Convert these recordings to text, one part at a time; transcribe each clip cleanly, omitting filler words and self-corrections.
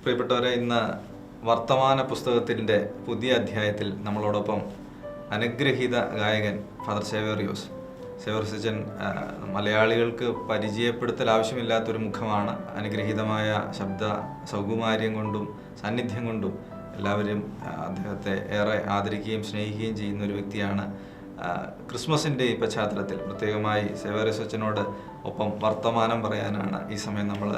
പ്രിയപ്പെട്ടവരെ, ഇന്ന് വർത്തമാന പുസ്തകത്തിൻ്റെ പുതിയ അധ്യായത്തിൽ നമ്മളോടൊപ്പം അനുഗ്രഹീത ഗായകൻ ഫാദർ സേവേറിയോസ് അച്ഛൻ മലയാളികൾക്ക് പരിചയപ്പെടുത്തൽ ആവശ്യമില്ലാത്തൊരു മുഖമാണ്. അനുഗ്രഹീതമായ ശബ്ദ സൗകുമാര്യം കൊണ്ടും സാന്നിധ്യം കൊണ്ടും എല്ലാവരും അദ്ദേഹത്തെ ഏറെ ആദരിക്കുകയും സ്നേഹിക്കുകയും ചെയ്യുന്ന ഒരു വ്യക്തിയാണ്. ക്രിസ്മസിൻ്റെ ഈ പശ്ചാത്തലത്തിൽ പ്രത്യേകമായി സേവേറിയോസ് അച്ഛനോട് ഒപ്പം വർത്തമാനം പറയാനാണ് ഈ സമയം നമ്മൾ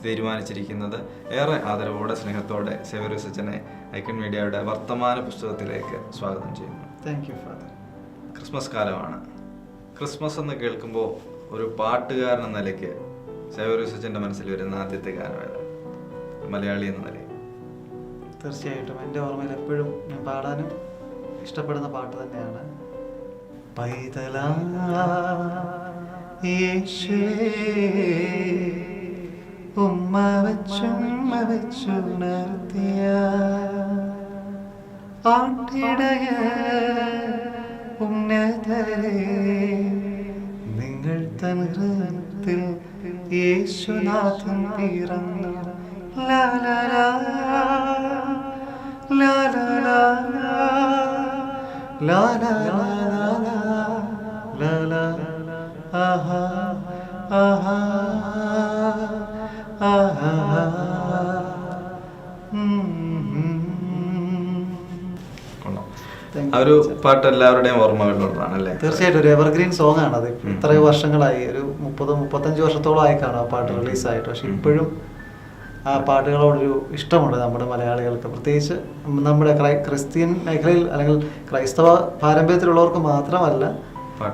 തീരുമാനിച്ചിരിക്കുന്നത്. ഏറെ ആദരവോടെ സ്നേഹത്തോടെ സേവേറിയോസ് അച്ഛനെ ഐക്കൺ മീഡിയയുടെ വർത്തമാന പുസ്തകത്തിലേക്ക് സ്വാഗതം ചെയ്യുന്നു. Thank you father. ക്രിസ്മസ് കാലമാണ്. ക്രിസ്മസ് എന്ന് കേൾക്കുമ്പോൾ ഒരു പാട്ടുകാരൻ എന്ന നിലയ്ക്ക് സേവേറിയോസ് അച്ഛൻ്റെ മനസ്സിൽ വരുന്ന ആദ്യത്തെ ഗാനം ഏതാണ്, മലയാളി എന്ന നിലയിൽ? തീർച്ചയായിട്ടും എൻ്റെ ഓർമ്മയിൽ എപ്പോഴും ഞാൻ പാടാനും ഇഷ്ടപ്പെടുന്ന പാട്ട് തന്നെയാണ് പൈതലാ യേശുവേ ഉമ്മ വെച്ചുണർത്തിയ ആട്ടിടയ ഉന്നതരേ നിങ്ങൾ തൻ ഹൃദയത്തിൽ യേശുനാഥൻ പിറന്നു. ലാ ലാ ലാ ലാ ലാ ലാ ലാ ലാ ലാ ലാ ആഹാ ആഹാ ആഹാ. ആ ഒരു പാട്ട് എല്ലാവരുടെയും ഓർമ്മകളിലുള്ളതാണല്ലേ? തീർച്ചയായിട്ടും ഒരു എവർഗ്രീൻ സോങ് ആണ് അത്. ഇത്രയും വർഷങ്ങളായി, ഒരു 30-35 വർഷത്തോളം ആയി കാണും ആ പാട്ട് റിലീസായിട്ട്. പക്ഷെ ഇപ്പോഴും ആ പാട്ടുകളോടൊരു ഇഷ്ടമുണ്ട് നമ്മുടെ മലയാളികൾക്ക്. പ്രത്യേകിച്ച് നമ്മുടെ ക്രിസ്ത്യൻ മേഖലയിൽ അല്ലെങ്കിൽ ക്രൈസ്തവ പാരമ്പര്യത്തിലുള്ളവർക്ക് മാത്രമല്ല,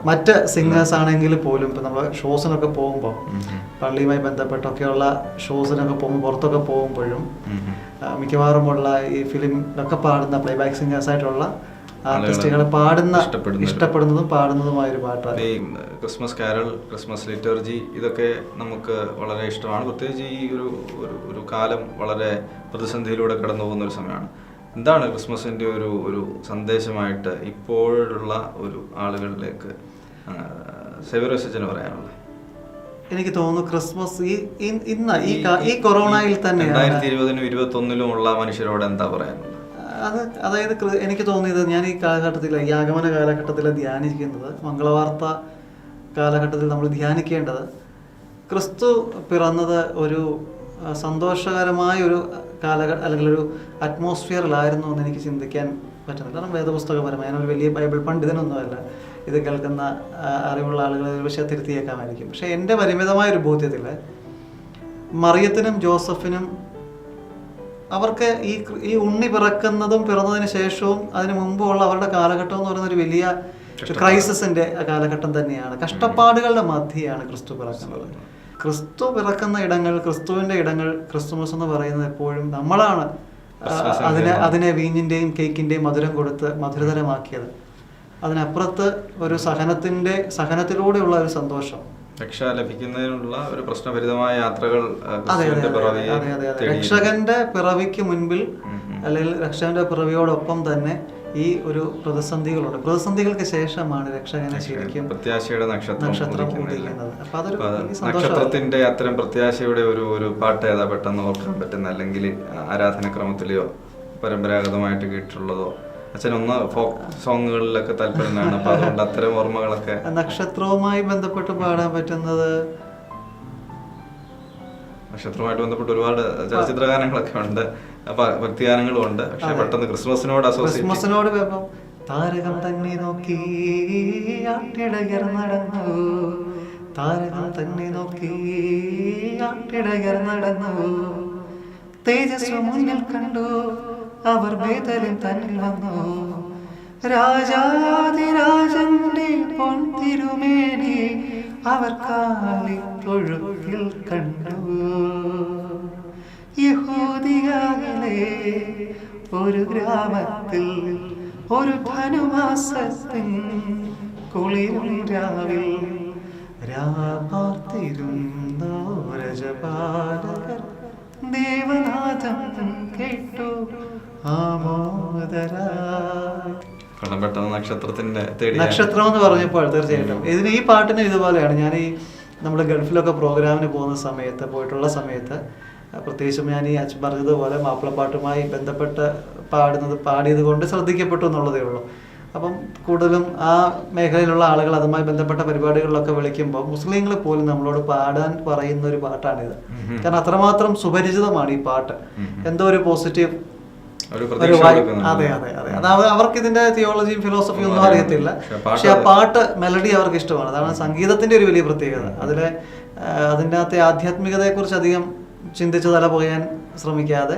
മറ്റ് സിംഗേഴ്സ് ആണെങ്കിൽ പോലും ഇപ്പം നമ്മൾ ഷോസിനൊക്കെ പോകുമ്പോൾ, പള്ളിയുമായി ബന്ധപ്പെട്ടൊക്കെയുള്ള ഷോസിനൊക്കെ പോകുമ്പോൾ, പുറത്തൊക്കെ പോകുമ്പോഴും മിക്കവാറുമുള്ള ഈ ഫിലിമിലൊക്കെ പാടുന്ന പ്ലേബാക്ക് സിംഗേഴ്സായിട്ടുള്ള ആർട്ടിസ്റ്റുകൾ ഇഷ്ടപ്പെടുന്നതും പാടുന്നതുമായ ഒരു പാട്ടാണ് ഈ ക്രിസ്മസ് കാരൽ, ക്രിസ്മസ് ലിറ്റർജി. ഇതൊക്കെ നമുക്ക് വളരെ ഇഷ്ടമാണ്. പ്രത്യേകിച്ച് ഈ ഒരു കാലം വളരെ പ്രതിസന്ധിയിലൂടെ കടന്നു പോകുന്ന ഒരു സമയമാണ്. എന്താണ് ക്രിസ്മസിൻ്റെ ഒരു സന്ദേശമായിട്ട് ഇപ്പോഴുള്ള ഒരു ആളുകളിലേക്ക് സേവേറിയോസ് അച്ഛന് പറയാനുള്ളത്? എനിക്ക് തോന്നുന്നു ക്രിസ്മസ് ഇന്ന് ഈ കൊറോണയിൽ തന്നെ 2020-ലും 2021-ലും ഉള്ള മനുഷ്യരോട് എന്താ പറയാനുള്ളത്? അതായത് എനിക്ക് തോന്നിയത്, ഞാൻ ഈ കാലഘട്ടത്തിൽ, ഈ ആഗമന കാലഘട്ടത്തിൽ ധ്യാനിക്കുന്നത്, മംഗളവാർത്ത കാലഘട്ടത്തിൽ നമ്മൾ ധ്യാനിക്കേണ്ടത് ക്രിസ്തു പിറന്നത് ഒരു സന്തോഷകരമായ ഒരു അല്ലെങ്കിൽ ഒരു അറ്റ്മോസ്ഫിയറിലായിരുന്നു എന്ന് എനിക്ക് ചിന്തിക്കാൻ പറ്റുന്നില്ല. കാരണം വേദപുസ്തകപരമായി ഞാനൊരു വലിയ ബൈബിൾ പണ്ഡിതനൊന്നുമല്ല. ഇത് കേൾക്കുന്ന അറിവുള്ള ആളുകൾ പക്ഷേ തിരുത്തിയേക്കാമായിരിക്കും. പക്ഷേ എൻ്റെ പരിമിതമായൊരു ബോധ്യത്തിൽ മറിയത്തിനും ജോസഫിനും അവർക്ക് ഈ ഉണ്ണി പിറന്നതിന് ശേഷവും അതിന് മുമ്പുള്ള അവരുടെ കാലഘട്ടം എന്ന് പറയുന്ന ഒരു വലിയ ക്രൈസിസിന്റെ കാലഘട്ടം തന്നെയാണ്. കഷ്ടപ്പാടുകളുടെ മധ്യയാണ് ക്രിസ്തു പിറക്കുന്നത്. ക്രിസ്തു പിറക്കുന്ന ഇടങ്ങൾ, ക്രിസ്തുവിന്റെ ഇടങ്ങൾ, ക്രിസ്തുമസ് എന്ന് പറയുന്നത് എപ്പോഴും നമ്മളാണ് അതിനെ വീഞ്ഞിന്റെയും കേക്കിന്റെയും മധുരം കൊടുത്ത് മധുരതരമാക്കിയത്. അതിനപ്പുറത്ത് ഒരു സഹനത്തിലൂടെയുള്ള ഒരു സന്തോഷം, രക്ഷ ലഭിക്കുന്നതിനുള്ള ഒരു പ്രശ്നഭരിതമായ യാത്രകൾ. രക്ഷകന്റെ പിറവിക്ക് മുൻപിൽ അല്ലെങ്കിൽ രക്ഷകന്റെ പിറവിയോടൊപ്പം തന്നെ ഈ ഒരു പ്രതിസന്ധികൾക്ക് ശേഷമാണ് രക്ഷകനെ ശരിക്കും പ്രത്യാശയുടെ നക്ഷത്രം ഉദിക്കുന്നത്. അപ്പൊ അതൊരു നക്ഷത്രത്തിന്റെ അത്തരം പ്രത്യാശയുടെ ഒരു പാട്ട് ഏതാ പെട്ടെന്ന് ഓർക്കാൻ പറ്റുന്ന, അല്ലെങ്കിൽ ആരാധനക്രമത്തിലെയോ പരമ്പരാഗതമായിട്ട് കേട്ടിട്ടുള്ളതോ? അച്ഛനൊന്ന് ഫോക്ക് സോങ്ങുകളിലൊക്കെ താല്പര്യമാണ്. അപ്പൊ അതുകൊണ്ട് അത്തരം ഓർമ്മകളൊക്കെ നക്ഷത്രവുമായി ബന്ധപ്പെട്ട് പാടാൻ പറ്റുന്നത്, നക്ഷത്രവുമായിട്ട് ബന്ധപ്പെട്ട് ഒരുപാട് ചലച്ചിത്ര ഗാനങ്ങളൊക്കെ ഉണ്ട്, ഭക്തിഗാനങ്ങളും ഉണ്ട്. പക്ഷെ പെട്ടെന്ന് ക്രിസ്മസിനോട് താരകം തന്നെ നോക്കി ആട്ടിടയർ നടന്നു, താരകം തന്നെ നോക്കി ആട്ടിടയർ നടന്നു, തേജസ് മുന്നിൽ കണ്ടു അവർ ബേതലിൻ തന്നിൽ വന്നു, രാജാതിരാജന്റെ പൊൻതിരുമേനി അവർ കാലിത്തൊഴുത്തിൽ കണ്ടു. യഹൂദിയായിലെ ഒരു ഗ്രാമത്തിൽ ഒരു ധനുമാസത്തിൻ കുളിരും രാവിൽ രാപാർത്തിരുന്നു രജപാലകർ ദേവനാഥം കേട്ടു ആമോദരായി. നക്ഷത്രം എന്ന് പറഞ്ഞപ്പോൾ തീർച്ചയായിട്ടും ഈ പാട്ടിന് ഇതുപോലെയാണ്. ഞാൻ ഈ നമ്മൾ ഗൾഫിലൊക്കെ പ്രോഗ്രാമിന് പോയിട്ടുള്ള സമയത്ത് പ്രത്യേകിച്ചും ഞാൻ ഈ അച്ഛൻ പറഞ്ഞതുപോലെ മാപ്പിളപ്പാട്ടുമായി ബന്ധപ്പെട്ട് പാടിയത് കൊണ്ട് ശ്രദ്ധിക്കപ്പെട്ടു എന്നുള്ളതേ ഉള്ളൂ. അപ്പം കൂടുതലും ആ മേഖലയിലുള്ള ആളുകൾ അതുമായി ബന്ധപ്പെട്ട പരിപാടികളിലൊക്കെ വിളിക്കുമ്പോൾ മുസ്ലിങ്ങൾ പോലും നമ്മളോട് പാടാൻ പറയുന്ന ഒരു പാട്ടാണിത്. കാരണം അത്രമാത്രം സുപരിചിതമാണ് ഈ പാട്ട്. എന്തോ ഒരു പോസിറ്റീവ് അതെ അതെ അതെ അത് അവർക്ക് ഇതിന്റെ തിയോളജിയും ഫിലോസഫിയും ഒന്നും അറിയത്തില്ല, പക്ഷെ ആ പാട്ട് മെലഡി അവർക്ക് ഇഷ്ടമാണ്. അതാണ് സംഗീതത്തിന്റെ ഒരു വലിയ പ്രത്യേകത. അതിൻ്റെ അകത്തെ ആധ്യാത്മികതയെ കുറിച്ച് അധികം ചിന്തിച്ച് തല പോകാൻ ശ്രമിക്കാതെ.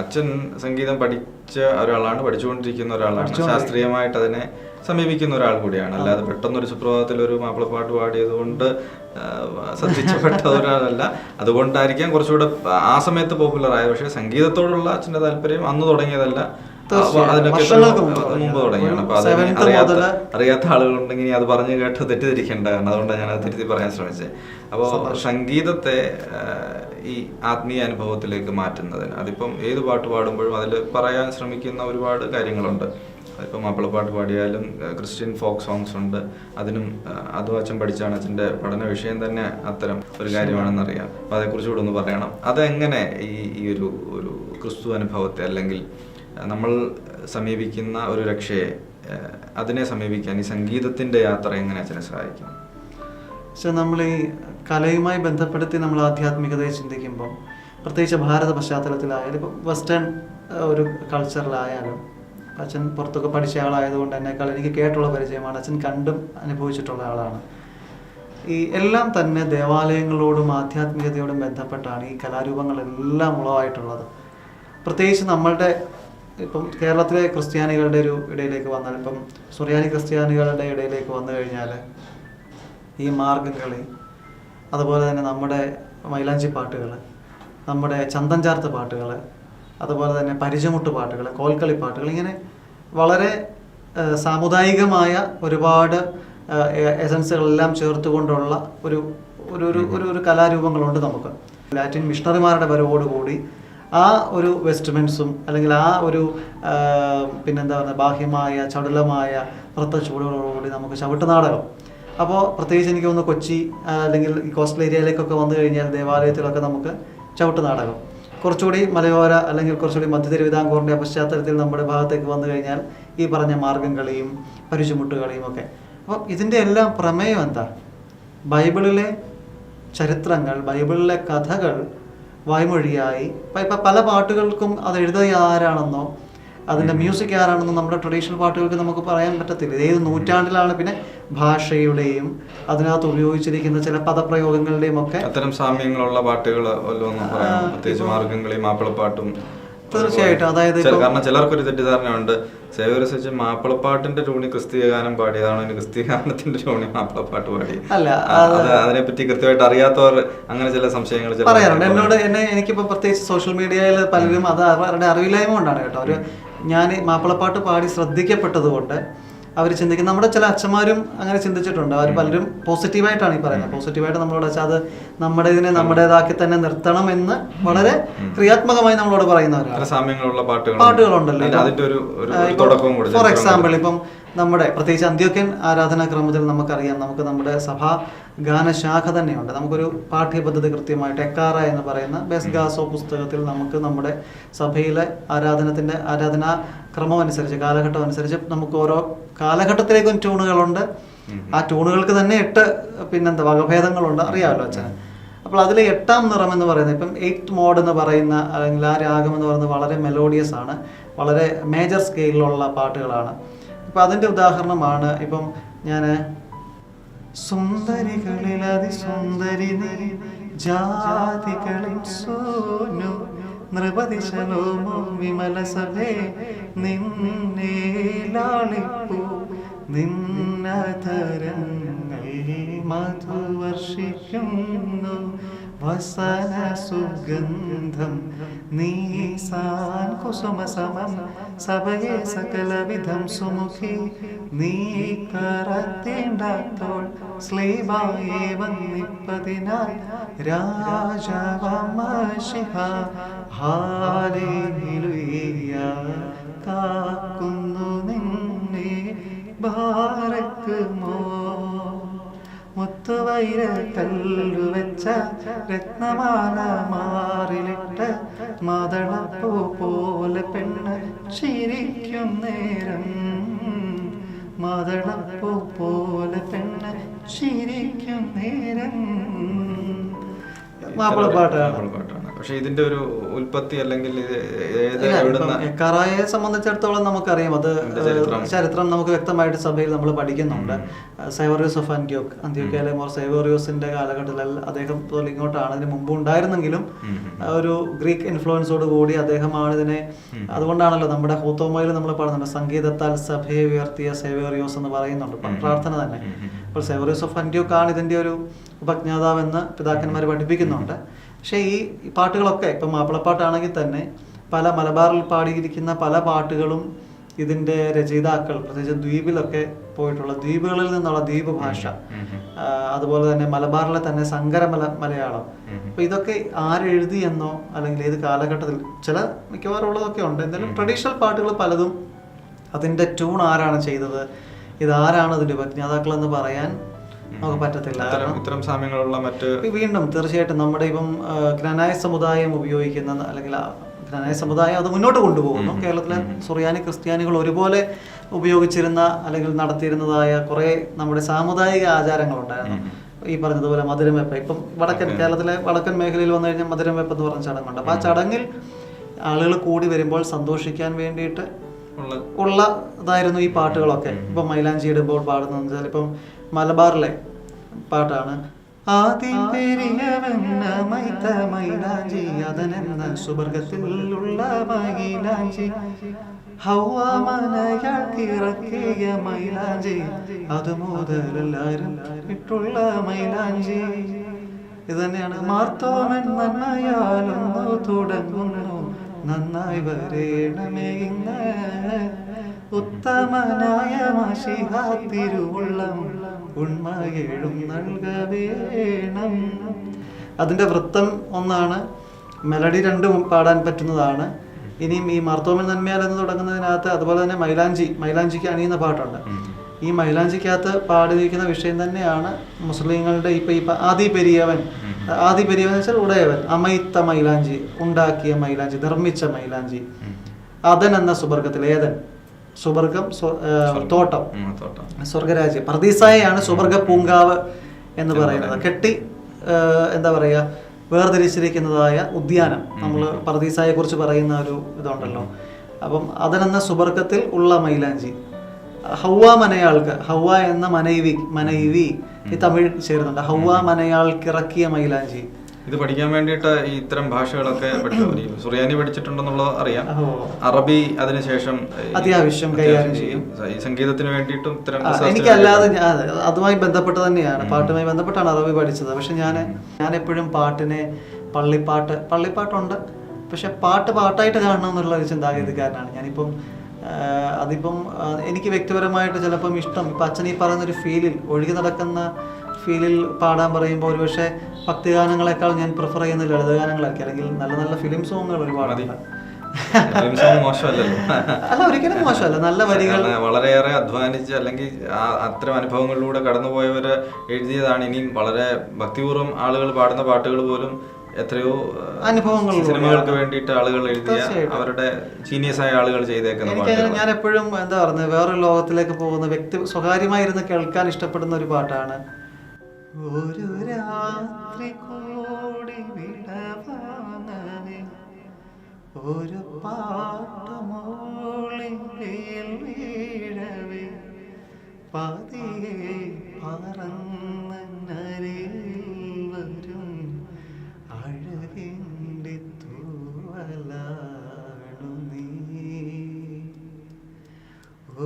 അച്ഛൻ സംഗീതം പഠിച്ച ഒരാളാണ്, പഠിച്ചുകൊണ്ടിരിക്കുന്ന ഒരാളാണ്, ശാസ്ത്രീയമായിട്ട് അതിനെ സമീപിക്കുന്ന ഒരാൾ കൂടിയാണ്. അല്ലാതെ പെട്ടെന്നൊരു സുപ്രഭാതത്തിൽ ഒരു മാപ്പിളപ്പാട്ട് പാടിയത് കൊണ്ട് ശ്രദ്ധിച്ചപ്പെട്ട ഒരാളല്ല. അതുകൊണ്ടായിരിക്കാം കുറച്ചുകൂടെ ആ സമയത്ത് പോപ്പുലർ ആയത്. പക്ഷെ സംഗീതത്തോടുള്ള അച്ഛൻ്റെ താല്പര്യം അന്ന് തുടങ്ങിയതല്ല, അതിനൊക്കെ മുമ്പ് തുടങ്ങിയാണ്. അപ്പൊ അത് അറിയാത്ത ആളുകളുണ്ടെങ്കിൽ അത് പറഞ്ഞു കേട്ട് തെറ്റിദ്ധരിക്കേണ്ട, കാരണം അതുകൊണ്ടാണ് ഞാനത് തിരുത്തി പറയാൻ ശ്രമിച്ചത്. അപ്പോൾ സംഗീതത്തെ ഈ ആത്മീയ അനുഭവത്തിലേക്ക് മാറ്റുന്നതിന് അതിപ്പം ഏത് പാട്ട് പാടുമ്പോഴും അതിൽ പറയാൻ ശ്രമിക്കുന്ന ഒരുപാട് കാര്യങ്ങളുണ്ട്. അതിപ്പോൾ മാപ്പിളപ്പാട്ട് പാടിയാലും ക്രിസ്ത്യൻ ഫോക്ക് സോങ്സ് ഉണ്ട്, അതും അച്ഛൻ പഠിച്ചാണ്. അച്ഛൻ്റെ പഠന വിഷയം തന്നെ അത്തരം ഒരു കാര്യമാണെന്നറിയാം. അപ്പോൾ അതേക്കുറിച്ച് കൂടെ ഒന്ന് പറയണം. അതെങ്ങനെ ഈ ഒരു ക്രിസ്തു അനുഭവത്തെ, അല്ലെങ്കിൽ നമ്മൾ സമീപിക്കുന്ന ഒരു രക്ഷയെ, അതിനെ സമീപിക്കാൻ ഈ സംഗീതത്തിൻ്റെ യാത്ര എങ്ങനെ അച്ഛനെ സഹായിക്കും? പക്ഷെ നമ്മൾ ഈ കലയുമായി ബന്ധപ്പെടുത്തി നമ്മൾ ആധ്യാത്മികതയെ ചിന്തിക്കുമ്പോൾ, പ്രത്യേകിച്ച് ഭാരത പശ്ചാത്തലത്തിലായാലും ഇപ്പം വെസ്റ്റേൺ ഒരു കൾച്ചറിലായാലും, അച്ഛൻ പുറത്തൊക്കെ പഠിച്ച ആളായതുകൊണ്ട് എന്നേക്കാൾ എനിക്ക് കേട്ടുള്ള പരിചയമാണ്. അച്ഛൻ കണ്ടും അനുഭവിച്ചിട്ടുള്ള ആളാണ്. ഈ എല്ലാം തന്നെ ദേവാലയങ്ങളോടും ആധ്യാത്മികതയോടും ബന്ധപ്പെട്ടാണ് ഈ കലാരൂപങ്ങളെല്ലാം ഉളവായിട്ടുള്ളത്. പ്രത്യേകിച്ച് നമ്മളുടെ ഇപ്പം കേരളത്തിലെ ക്രിസ്ത്യാനികളുടെ ഒരു ഇടയിലേക്ക് വന്നാൽ, ഇപ്പം സുറിയാനി ക്രിസ്ത്യാനികളുടെ ഇടയിലേക്ക് വന്നു കഴിഞ്ഞാൽ ഈ മാർഗംകളി, അതുപോലെ തന്നെ നമ്മുടെ മൈലാഞ്ചി പാട്ടുകൾ, നമ്മുടെ ചന്തം ചാർത്ത് പാട്ടുകൾ, അതുപോലെ തന്നെ പരിചമുട്ട് പാട്ടുകൾ, കോൽക്കളി പാട്ടുകൾ, ഇങ്ങനെ വളരെ സാമുദായികമായ ഒരുപാട് എസൻസുകളെല്ലാം ചേർത്തുകൊണ്ടുള്ള ഒരു കലാരൂപങ്ങളുണ്ട് നമുക്ക്. ലാറ്റിൻ മിഷണറിമാരുടെ വരവോടുകൂടി ആ ഒരു വെസ്റ്റ്മെൻസും, അല്ലെങ്കിൽ ആ ഒരു പിന്നെന്താ പറയുക, ബാഹ്യമായ ചടുലമായ നൃത്ത ചൂടുകളോടുകൂടി നമുക്ക് ചവിട്ടുനാടകം. അപ്പോൾ പ്രത്യേകിച്ച് എനിക്ക് തോന്നുന്നു കൊച്ചി അല്ലെങ്കിൽ ഈ കോസ്റ്റൽ ഏരിയയിലേക്കൊക്കെ വന്നു കഴിഞ്ഞാൽ ദേവാലയത്തിലൊക്കെ നമുക്ക് ചവിട്ടുനാടകം, കുറച്ചുകൂടി മലയോര അല്ലെങ്കിൽ കുറച്ചുകൂടി മധ്യതിരുവിതാംകൂറിൻ്റെ പശ്ചാത്തലത്തിൽ നമ്മുടെ ഭാഗത്തേക്ക് വന്നു കഴിഞ്ഞാൽ ഈ പറഞ്ഞ മാർഗം കളിയും പരിചുമുട്ടുകളിയും ഒക്കെ. അപ്പം ഇതിൻ്റെ എല്ലാം പ്രമേയം എന്താ? ബൈബിളിലെ ചരിത്രങ്ങൾ, ബൈബിളിലെ കഥകൾ വായ്മൊഴിയായി ഇപ്പം പല പാട്ടുകൾക്കും അത് എഴുതിയ ആരാണെന്നോ അതിൻ്റെ മ്യൂസിക് ആരാണെന്നോ നമ്മുടെ ട്രഡീഷണൽ പാട്ടുകൾക്ക് നമുക്ക് പറയാൻ പറ്റത്തില്ല. ഏത് നൂറ്റാണ്ടിലാണ്? പിന്നെ ഭാഷയുടെയും അതിനകത്ത് ഉപയോഗിച്ചിരിക്കുന്ന ചില പദപ്രയോഗങ്ങളുടെയും ഒക്കെ അത്തരം സാമ്യങ്ങളുള്ള പാട്ടുകൾ പ്രത്യേകിച്ച് മാർഗംകളി, മാപ്പിളപ്പാട്ടും. തീർച്ചയായിട്ടും. അതായത് കാരണം ചിലർക്കൊരു തെറ്റിദ്ധാരണയുണ്ട്, സേവ്യറിയസ് അച്ഛൻ മാപ്പിളപ്പാട്ടിന്റെ ടൂണി ക്രിസ്തീയ ഗാനം പാടിയതാണ്, ക്രിസ്തീയ ഗാനത്തിന്റെ ടൂണി മാപ്പിളപ്പാട്ട് പാടി. അല്ല, അതിനെപ്പറ്റി കൃത്യമായിട്ട് അറിയാത്തവർ അങ്ങനെ ചില സംശയങ്ങൾ പറയാറുണ്ട് എനിക്കിപ്പോ പ്രത്യേകിച്ച് സോഷ്യൽ മീഡിയയിൽ പലരും അത് അവരുടെ അറിവില്ലായ്മ കൊണ്ടാണ് കേട്ടോ. ഞാൻ മാപ്പിളപ്പാട്ട് പാടി ശ്രദ്ധിക്കപ്പെട്ടത് കൊണ്ട് അവർ ചിന്തിക്കും. നമ്മുടെ ചില അച്ഛന്മാരും അങ്ങനെ ചിന്തിച്ചിട്ടുണ്ട്. അവർ പലരും പോസിറ്റീവായിട്ടാണ് ഈ പറയുന്നത്. പോസിറ്റീവായിട്ട് നമ്മളോട് വെച്ചാൽ അത് നമ്മുടെ ഇതിനെ നമ്മുടേതാക്കി തന്നെ നിർത്തണം എന്ന് വളരെ ക്രിയാത്മകമായി നമ്മളോട് പറയുന്നവരാണ്. പാട്ടുകളുണ്ടല്ലോ. ഫോർ എക്സാമ്പിൾ, ഇപ്പം നമ്മുടെ പ്രത്യേകിച്ച് അന്ത്യോക്യൻ ആരാധനാക്രമത്തിൽ നമുക്കറിയാം, നമുക്ക് നമ്മുടെ സഭാ ഗാനശാഖ തന്നെയുണ്ട്. നമുക്കൊരു പാഠ്യപദ്ധതി കൃത്യമായിട്ട് എക്കാറ എന്ന് പറയുന്ന ബെസ് ഗാസോ പുസ്തകത്തിൽ നമുക്ക് നമ്മുടെ സഭയിലെ ആരാധനാ ക്രമം അനുസരിച്ച്, കാലഘട്ടം അനുസരിച്ച് നമുക്ക് ഓരോ കാലഘട്ടത്തിലേക്കും ട്യൂണുകളുണ്ട്. ആ ട്യൂണുകൾക്ക് തന്നെ 8 വകഭേദങ്ങളുണ്ട്, അറിയാമല്ലോ അച്ഛന്. അപ്പോൾ അതിൽ 8ാം നിറം എന്ന് പറയുന്നത്, ഇപ്പം 8th മോഡ് എന്ന് പറയുന്ന അല്ലെങ്കിൽ ആ രാഗം എന്ന് പറയുന്നത് വളരെ മെലോഡിയസ് ആണ്, വളരെ മേജർ സ്കെയിലുള്ള പാട്ടുകളാണ്. ഇപ്പം അതിൻ്റെ ഉദാഹരണമാണ് ഇപ്പം ഞാൻ സുന്ദരികളിൽ അതിസുന്ദരി ജാതികളിൽ സോനു നൃപതിശലോമോ വിമല സഭേ നിന്നെ ലാളിപ്പൂ നിന്നധരങ്ങൾ മധുവർഷിക്കുന്നു വസന സുഗന്ധം നീസാൻ കുസുമസമം സഭയെ സകലവിധം സുമുഖി നീ കറത്തേണ്ടാത്തോൾ സ്ലേബായേ വന്നിപ്പതിനാൽ രാജവമശിഹ ഹാലേലൂയ കാക്കുന്നു നിന്നെ ബാരക്കുമോ മുത്തുവൈര കല്ലുവെച്ച രത്നമാല മാറിലിട്ട് മാതളപ്പൂ പോലെ പെണ്ണ് ചിരിക്കും നേരം, മാതളപ്പൂ പോലെ പെണ്ണ് ചിരിക്കും നേരം. മാപ്പിളപ്പാട്ടാണ്. പക്ഷെ ഇതിന്റെ ഒരു ഉൽപ്പത്തി അല്ലെങ്കിൽ എക്കാറായെ സംബന്ധിച്ചിടത്തോളം നമുക്കറിയാം, അത് ചരിത്രം നമുക്ക് വ്യക്തമായിട്ട് സഭയിൽ നമ്മൾ പഠിക്കുന്നുണ്ട്. സേവറിയോസ് ഓഫ് അന്ത്യോക്യയിലെ മോർ സേവറിയോസിന്റെ കാലഘട്ടത്തിൽ അദ്ദേഹം ഇങ്ങോട്ടാണ്. ഇതിന് മുമ്പ് ഉണ്ടായിരുന്നെങ്കിലും ഒരു ഗ്രീക്ക് ഇൻഫ്ലുവൻസോട് കൂടി അദ്ദേഹമാണ് ഇതിനെ, അതുകൊണ്ടാണല്ലോ നമ്മുടെ ഹൂത്തോമയിൽ നമ്മൾ പാടുന്നുണ്ട് സംഗീതത്താൽ സഭയെ ഉയർത്തിയ സേവറിയോസ് എന്ന് പറയുന്നുണ്ട്, പ്രാർത്ഥന തന്നെ. അപ്പോൾ സേവറിയോസ് ഓഫ് അന്ത്യോക്ക് ആണ് ഇതിന്റെ ഒരു ഉപജ്ഞാതാവെന്ന് പിതാക്കന്മാർ പഠിപ്പിക്കുന്നുണ്ട്. പക്ഷേ ഈ പാട്ടുകളൊക്കെ ഇപ്പം മാപ്പിളപ്പാട്ടാണെങ്കിൽ തന്നെ പല മലബാറിൽ പാടിയിരിക്കുന്ന പല പാട്ടുകളും ഇതിൻ്റെ രചയിതാക്കൾ പ്രത്യേകിച്ച് ദ്വീപിലൊക്കെ പോയിട്ടുള്ള ദ്വീപുകളിൽ നിന്നുള്ള ദ്വീപ് ഭാഷ, അതുപോലെ തന്നെ മലബാറിലെ തന്നെ സങ്കര മലയാളം, അപ്പോൾ ഇതൊക്കെ ആരെഴുതിയെന്നോ അല്ലെങ്കിൽ ഏത് കാലഘട്ടത്തിൽ ചില മിക്കവാറും ഉള്ളതൊക്കെ ഉണ്ട്. എന്തായാലും ട്രഡീഷണൽ പാട്ടുകൾ പലതും അതിൻ്റെ ട്യൂൺ ആരാണ് ചെയ്തത്, ഇതാരാണ് അതിൻ്റെ ഉപജ്ഞാതാക്കൾ എന്ന് പറയാൻ നമുക്ക് പറ്റത്തില്ല. ഇത്തരം സാമ്യങ്ങളുള്ള മറ്റ് വീണ്ടും തീർച്ചയായിട്ടും നമ്മുടെ ഇപ്പം ജ്ഞാനായ സമുദായം ഉപയോഗിക്കുന്ന അല്ലെങ്കിൽ ജ്ഞാനായ സമുദായം അത് മുന്നോട്ട് കൊണ്ടുപോകുന്നു. കേരളത്തിലെ സുറിയാനി ക്രിസ്ത്യാനികൾ ഒരുപോലെ ഉപയോഗിച്ചിരുന്ന അല്ലെങ്കിൽ നടത്തിയിരുന്നതായ കുറേ നമ്മുടെ സാമുദായിക ആചാരങ്ങളുണ്ടായിരുന്നു. ഈ പറഞ്ഞതുപോലെ മധുരം വെപ്പ്, ഇപ്പം കേരളത്തിലെ വടക്കൻ മേഖലയിൽ വന്നു കഴിഞ്ഞാൽ മധുരം വെപ്പ് എന്ന് പറഞ്ഞ ചടങ്ങുണ്ട്. അപ്പോൾ ആ ചടങ്ങിൽ ആളുകൾ കൂടി വരുമ്പോൾ സന്തോഷിക്കാൻ വേണ്ടിയിട്ട് ഉള്ളതായിരുന്നു ഈ പാട്ടുകളൊക്കെ. ഇപ്പം മൈലാഞ്ചി ഇടുമ്പോൾ പാടുന്നത് വെച്ചാൽ ഇപ്പം മലബാറിലെ പാട്ടാണ്. സുവർഗത്തിലുള്ള മൈലാഞ്ചി മൈലാഞ്ചി അത് മുതലെല്ലാരും ഇട്ടുള്ള മൈലാഞ്ചി. ഇത് തന്നെയാണ് മാർത്തോമൻ നന്മയാലൊന്നു തുടങ്ങുന്നു നന്നായി വരേണമേ ഇന്ന് ഉത്തമനായ മശിഹ തിരുവുള്ളം ഉണ്മയേഴും നൽകവേണം. അതിൻ്റെ വൃത്തം ഒന്നാണ്, മെലഡി രണ്ടും പാടാൻ പറ്റുന്നതാണ്. ഇനിയും ഈ മാർത്തോമൻ നന്മയാൽ എന്ന് തുടങ്ങുന്നതിനകത്ത് അതുപോലെ തന്നെ മൈലാഞ്ചിക്ക് അണിയുന്ന പാട്ടുണ്ട്. ഈ മൈലാഞ്ചിക്കകത്ത് പാടിയിരിക്കുന്ന വിഷയം തന്നെയാണ് മുസ്ലിങ്ങളുടെ ഇപ്പം ആദി പെരിയവൻ എന്ന് വെച്ചാൽ ഉടയവൻ, അമൈത്ത മൈലാഞ്ചി, ഉണ്ടാക്കിയ മൈലാഞ്ചി, നിർമ്മിച്ച മൈലാഞ്ചി. അതൻ എന്ന സുബർഗത്തിൽ, ഏതൻ സുബർഗം തോട്ടം, സ്വർഗരാജ്യം, പർദീസായാണ് സുബർഗ പൂങ്കാവ് എന്ന് പറയുന്നത്. കെട്ടി എന്താ പറയുക വേർതിരിച്ചിരിക്കുന്നതായ ഉദ്യാനം. നമ്മൾ പർദീസായെ കുറിച്ച് പറയുന്ന ഒരു ഇതുണ്ടല്ലോ. അപ്പം അതിനെന്ന സുബർഗത്തിൽ ഉള്ള മൈലാഞ്ചി. ഹൗവ മനയാൾക്ക്, ഹൗവ എന്ന മനൈവി ഈ തമിഴ് ചേരുന്നുണ്ട്. ഹൗവ മനയാൾക്ക് ഇറക്കിയ മൈലാഞ്ചി. ഇത് പഠിക്കാൻ വേണ്ടിയിട്ട് ഈ ഇത്തരം ഭാഷകളൊക്കെ സുറിയാനി പഠിച്ചിട്ടുണ്ടെന്നുള്ളത് അറിയാം. അറബി അതിനുശേഷം അത്യാവശ്യം കൈകാര്യം ചെയ്യും. ഈ സംഗീതത്തിന് വേണ്ടിയിട്ടും ഇത്തരം എനിക്കല്ലാതെ അതുമായി ബന്ധപ്പെട്ട് തന്നെയാണ്, പാട്ടുമായി ബന്ധപ്പെട്ടാണ് അറബി പഠിച്ചത്. പക്ഷെ ഞാൻ എപ്പോഴും പാട്ടിനെ പള്ളിപ്പാട്ടുണ്ട്, പക്ഷെ പാട്ടായിട്ട് കാണണം എന്നുള്ള ഒരു ചിന്താഗതിക്കാരനാണ് ഞാനിപ്പം. അതിപ്പം എനിക്ക് വ്യക്തിപരമായിട്ട് ചിലപ്പം ഇഷ്ടം, ഇപ്പം അച്ഛൻ ഈ പറയുന്നൊരു ഫീലിൽ ഒഴുകി നടക്കുന്ന ഫീലിൽ പാടാൻ പറയുമ്പോൾ ഒരുപക്ഷെ ഭക്തിഗാനങ്ങളെക്കാൾ ഞാൻ പ്രിഫർ ചെയ്യുന്ന ലളിതഗാനങ്ങളായിരിക്കും, അല്ലെങ്കിൽ നല്ല നല്ല ഫിലിം സോങ്ങുകൾ ഒരുപാടുണ്ട്. അല്ല ഒരിക്കലും മോശമല്ല, നല്ല വരികൾ വളരെയേറെ അധ്വാനിച്ച് അല്ലെങ്കിൽ അത്തരം അനുഭവങ്ങളിലൂടെ കടന്നുപോയവര് എഴുതിയതാണ്. ഇനിയും വളരെ ഭക്തിപൂർവ്വം ആളുകൾ പാടുന്ന പാട്ടുകൾ പോലും എത്രയോ അനുഭവങ്ങൾ സിനിമകൾക്ക് വേണ്ടിയിട്ട് ആളുകൾ എഴുതിയ അവരുടെ ജീനിയസ് ആയ ആളുകൾ ചെയ്തേക്കുന്ന. ഞാൻ എപ്പോഴും എന്താ പറയുന്നത്, വേറൊരു ലോകത്തിലേക്ക് പോകുന്ന സ്വകാര്യമായിരുന്ന് കേൾക്കാൻ ഇഷ്ടപ്പെടുന്ന ഒരു പാട്ടാണ്. ഒരു രാത്രി കൂടി വിടവാനവേ ഒരു പാട്ടുമോളി വീഴവേ പതിയെ പറന്നരിൽ വരും അഴകിൻ്റെ തൂവലാണു നീ.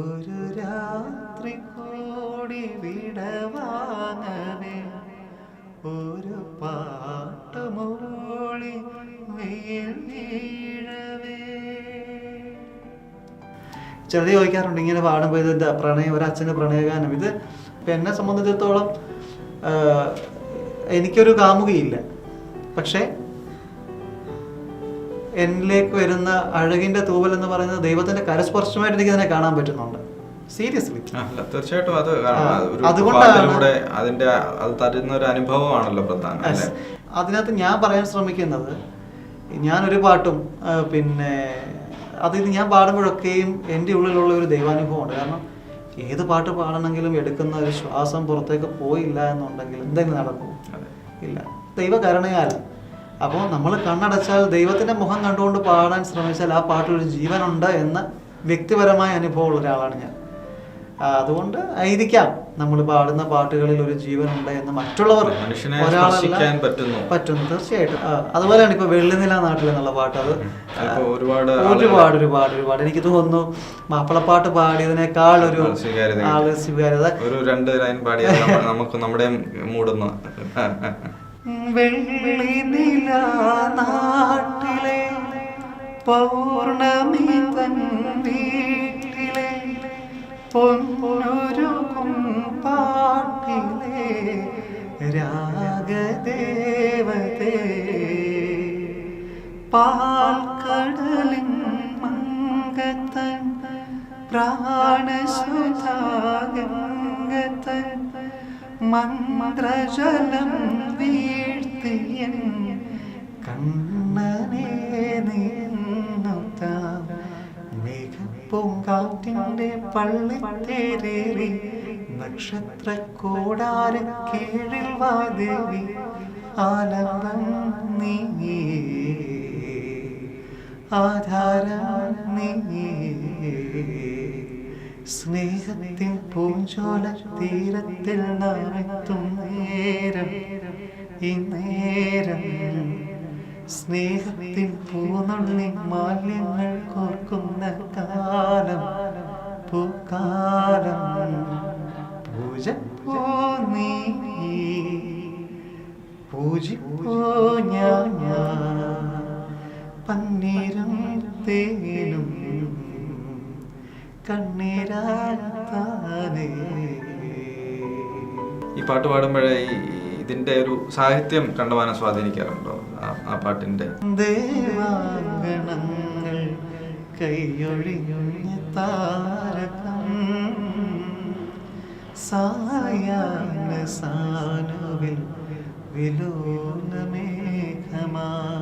ഒരു രാത്രി കൂടി വിടവാനവേ ഒരു പാട്ടുമോളി വീഴവേ. ചെറുതി ചോദിക്കാറുണ്ട് ഇങ്ങനെ പാടുമ്പോൾ ഇത് എന്താ പ്രണയം, ഒരച്ഛൻ്റെ പ്രണയഗാനം. ഇത് ഇപ്പം എന്നെ സംബന്ധിച്ചിടത്തോളം എനിക്കൊരു കാമുകിയില്ല, പക്ഷേ എന്നിലേക്ക് വരുന്ന അഴകിൻ്റെ തൂവൽ എന്ന് പറയുന്നത് ദൈവത്തിൻ്റെ കരസ്പർശമായിട്ട് എനിക്ക് അതിനെ കാണാൻ പറ്റുന്നുണ്ട്. സീരിയസ്ലി. അല്ല, തീർച്ചയായിട്ടും അത് അതുകൊണ്ടാണ് പാട്ടിലൂടെ അതിന്റെ അത് തരുന്ന ഒരു അനുഭവമാണല്ലോ പ്രധാനം. അതിനകത്ത് ഞാൻ പറയാൻ ശ്രമിക്കുന്നത്, ഞാനൊരു പാട്ടും പിന്നെ അതിൽ ഞാൻ പാടുമ്പോഴൊക്കെയും എൻ്റെ ഉള്ളിലുള്ള ഒരു ദൈവാനുഭവമുണ്ട്. കാരണം ഏത് പാട്ട് പാടണമെങ്കിലും എടുക്കുന്ന ഒരു ശ്വാസം പുറത്തേക്ക് പോയില്ല എന്നുണ്ടെങ്കിൽ എന്തെങ്കിലും നടക്കും? ഇല്ല, ദൈവകരുണയാൽ. അപ്പോൾ നമ്മൾ കണ്ണടച്ചാൽ ദൈവത്തിൻ്റെ മുഖം കണ്ടുകൊണ്ട് പാടാൻ ശ്രമിച്ചാൽ ആ പാട്ടിലൊരു ജീവനുണ്ട് എന്ന വ്യക്തിപരമായ അനുഭവമുള്ള ഒരാളാണ് ഞാൻ. അതുകൊണ്ട് ആയിരിക്കാം നമ്മൾ പാടുന്ന പാട്ടുകളിൽ ഒരു ജീവനുണ്ട് എന്ന് മറ്റുള്ളവർ പറ്റുന്നു. തീർച്ചയായിട്ടും. അതുപോലെയാണ് ഇപ്പൊ വെള്ളിനില നാട്ടിൽ എന്നുള്ള പാട്ട്. അത് ഒരുപാട് എനിക്ക് തോന്നുന്നു മാപ്പിളപ്പാട്ട് പാടിയതിനേക്കാൾ ഒരു സ്വീകാര്യത. നമുക്ക് നമ്മുടെ മൂടുന്നു. വെള്ളിനില നാട്ടിലെ പൗർണമി തൻ വീട്ടിലെ പൊന്നൊരുക്കും പാട്ടിലെ രാഗദേവതേ, പാൽക്കടലിൻ മംഗത്തൻ പ്രാണസുധാഗംഗത്തൻ മന്ത്രജലം വീഴ്ത്തിയൻ കണ്ണനെ നിന്നുത്താം. മേഘപ്പൂങ്കാറ്റിൻ്റെ പള്ളിത്തേരേറി നക്ഷത്രക്കൂടാരം കീഴിൽ വാദേവി ആലംബം നീ, ആധാരം നീ. സ്നേഹത്തിൻ പൂഞ്ചോല തീരത്തിൽ നാമെത്തും നേരം ഈ നേരം, സ്നേഹത്തിൻ പൂനുള്ളി മാലിന്യങ്ങൾ കോർക്കുന്ന കാലം പൂക്കാലം. പൂജപ്പൂ നീ, പൂജിപ്പൂ ഞാൻ, പന്നീരും തേനും കണ്ണീരാത്താനേ. ഈ പാട്ട് പാടുമ്പോഴേ ഇതിന്റെ ഒരു സാഹിത്യം കണ്ടവാനം സ്വാധീനിക്കാറുണ്ടോ ആ പാട്ടിന്റെ? ദേവാങ്കണങ്ങൾ കൈയൊഴിഞ്ഞ താരകം സായാഹ്ന സാനുവിൽ വിലോലമേഘമാ.